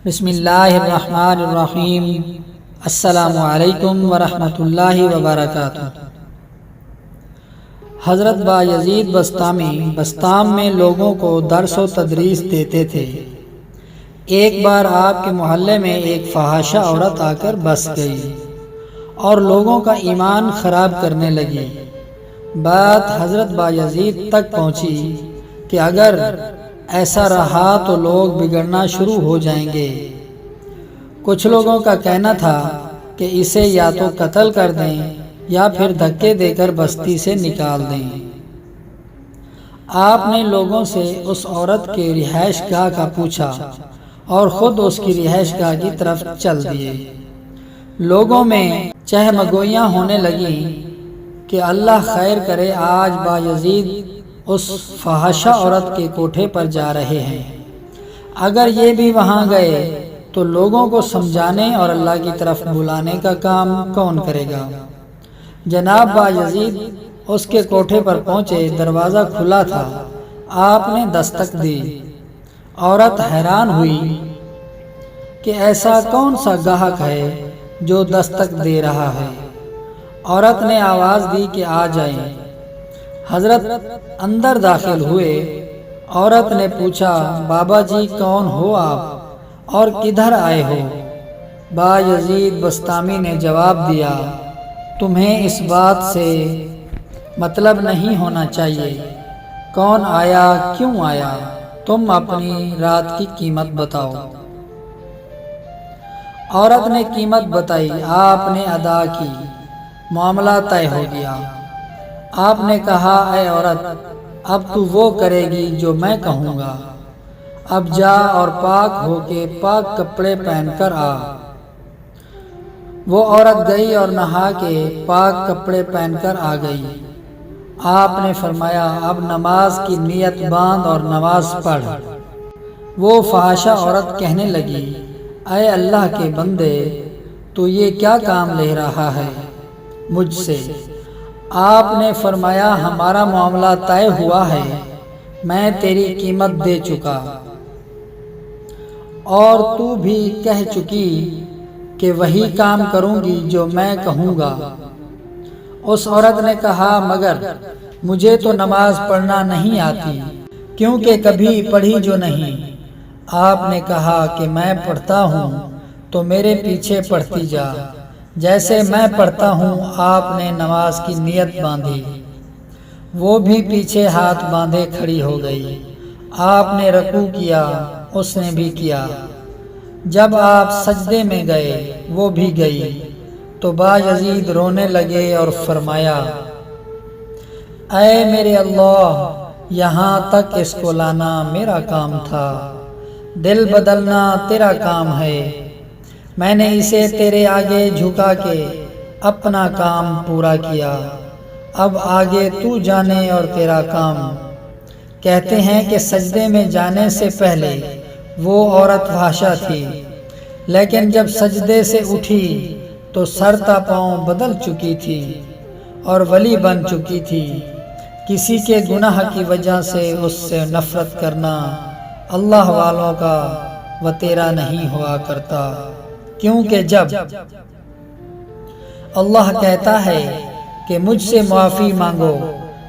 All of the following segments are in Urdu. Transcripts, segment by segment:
بسم اللہ الرحمن الرحیم۔ السلام علیکم ورحمۃ اللہ وبرکاتہ۔ حضرت بایزید بسطامی بسطام میں لوگوں کو درس و تدریس دیتے تھے۔ ایک بار آپ کے محلے میں ایک فحاشہ عورت آ کر بس گئی اور لوگوں کا ایمان خراب کرنے لگی۔ بات حضرت بایزید تک پہنچی کہ اگر ایسا رہا تو لوگ بگڑنا شروع ہو جائیں گے۔ کچھ لوگوں کا کہنا تھا کہ اسے یا تو قتل کر دیں یا پھر دھکے دے کر بستی سے نکال دیں۔ آپ نے لوگوں سے اس عورت کے رہائش گاہ کا پوچھا اور خود اس کی رہائش گاہ کی طرف چل دیے۔ لوگوں میں چہمگوئیاں ہونے لگیں کہ اللہ خیر کرے، آج بایزید اس فحاشہ عورت کے کوٹھے پر جا رہے ہیں، اگر یہ بھی وہاں گئے تو لوگوں کو سمجھانے اور اللہ کی طرف بلانے کا کام کون کرے گا؟ جناب بایزید اس کے کوٹھے پر پہنچے، دروازہ کھلا تھا، آپ نے دستک دی۔ عورت حیران ہوئی کہ ایسا کون سا گاہک ہے جو دستک دے رہا ہے۔ عورت نے آواز دی کہ آ جائیں۔ حضرت اندر داخل ہوئے۔ عورت نے پوچھا، بابا جی کون ہو آپ اور کدھر آئے ہو؟ بایزید بسطامی نے جواب دیا، تمہیں اس بات سے مطلب نہیں ہونا چاہیے، کون آیا، کیوں آیا، تم اپنی رات کی قیمت بتاؤ۔ عورت نے قیمت بتائی، آپ نے ادا کی، معاملہ طے ہو گیا۔ آپ نے کہا، اے عورت، اب تو وہ کرے گی جو میں کہوں گا، اب جا اور پاک ہو کے پاک کپڑے پہن کر آ۔ وہ عورت گئی اور نہا کے پاک کپڑے پہن کر آ گئی۔ آپ نے فرمایا، اب نماز کی نیت باندھ اور نماز پڑھ۔ وہ فحاشہ عورت کہنے لگی، اے اللہ کے بندے، تو یہ کیا کام لے رہا ہے مجھ سے؟ آپ نے فرمایا، ہمارا معاملہ طے ہوا ہے، میں تیری قیمت دے چکا اور تو بھی کہہ چکی کہ وہی کام کروں گی جو میں کہوں گا۔ اس عورت نے کہا، مگر مجھے تو نماز پڑھنا نہیں آتی، کیونکہ کبھی پڑھی جو نہیں۔ آپ نے کہا کہ میں پڑھتا ہوں تو میرے پیچھے پڑھتی جا، جیسے میں پڑھتا ہوں۔ آپ نے نماز کی نیت باندھی، وہ بھی پیچھے ہاتھ باندھے کھڑی ہو گئی۔ آپ نے رکوع کیا، اس نے بھی کیا۔ جب آپ سجدے میں گئے، وہ بھی گئی، تو بایزید رونے لگے اور فرمایا، اے میرے اللہ، یہاں تک اس کو لانا میرا کام تھا، دل بدلنا تیرا کام ہے، میں نے اسے تیرے آگے جھکا کے اپنا کام پورا کیا، اب آگے تو جانے اور تیرا کام۔ کہتے ہیں کہ سجدے میں جانے سے پہلے وہ عورت فحاشہ تھی، لیکن جب سجدے سے اٹھی تو سر تا پاؤں بدل چکی تھی اور ولی بن چکی تھی۔ کسی کے گناہ کی وجہ سے اس سے نفرت کرنا اللہ والوں کا وتیرا نہیں ہوا کرتا، کیونکہ جب اللہ کہتا ہے کہ مجھ سے معافی مانگو،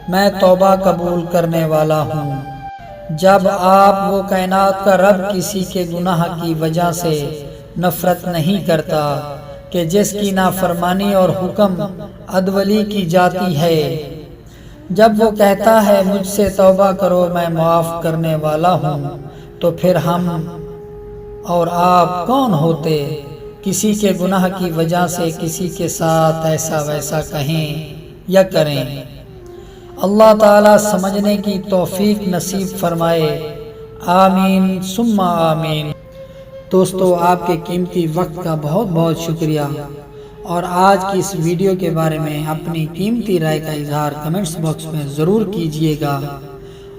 میں توبہ قبول کرنے والا ہوں، جب آپ وہ کائنات کا رب کسی کے گناہ کی وجہ سے نفرت نہیں کرتا کہ جس کی نافرمانی اور حکم عدولی کی جاتی ہے، جب وہ کہتا ہے مجھ سے توبہ کرو میں معاف کرنے والا ہوں، تو پھر ہم اور آپ کون ہوتے کسی کے گناہ کی وجہ سے کسی کے ساتھ ایسا ویسا کہیں یا کریں؟ اللہ تعالیٰ سمجھنے کی توفیق نصیب فرمائے، آمین ثم آمین۔ دوستو، آپ کے قیمتی وقت کا بہت بہت شکریہ، اور آج کی اس ویڈیو کے بارے میں اپنی قیمتی رائے کا اظہار کمنٹس باکس میں ضرور کیجیے گا،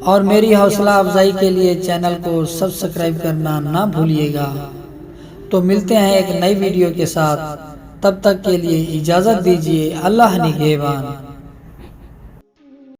اور میری حوصلہ افزائی کے لیے چینل کو سبسکرائب کرنا نہ بھولیے گا۔ تو ملتے ہیں ایک نئی ویڈیو کے ساتھ، تب تک کے لیے اجازت دیجیے، اللہ نگہبان۔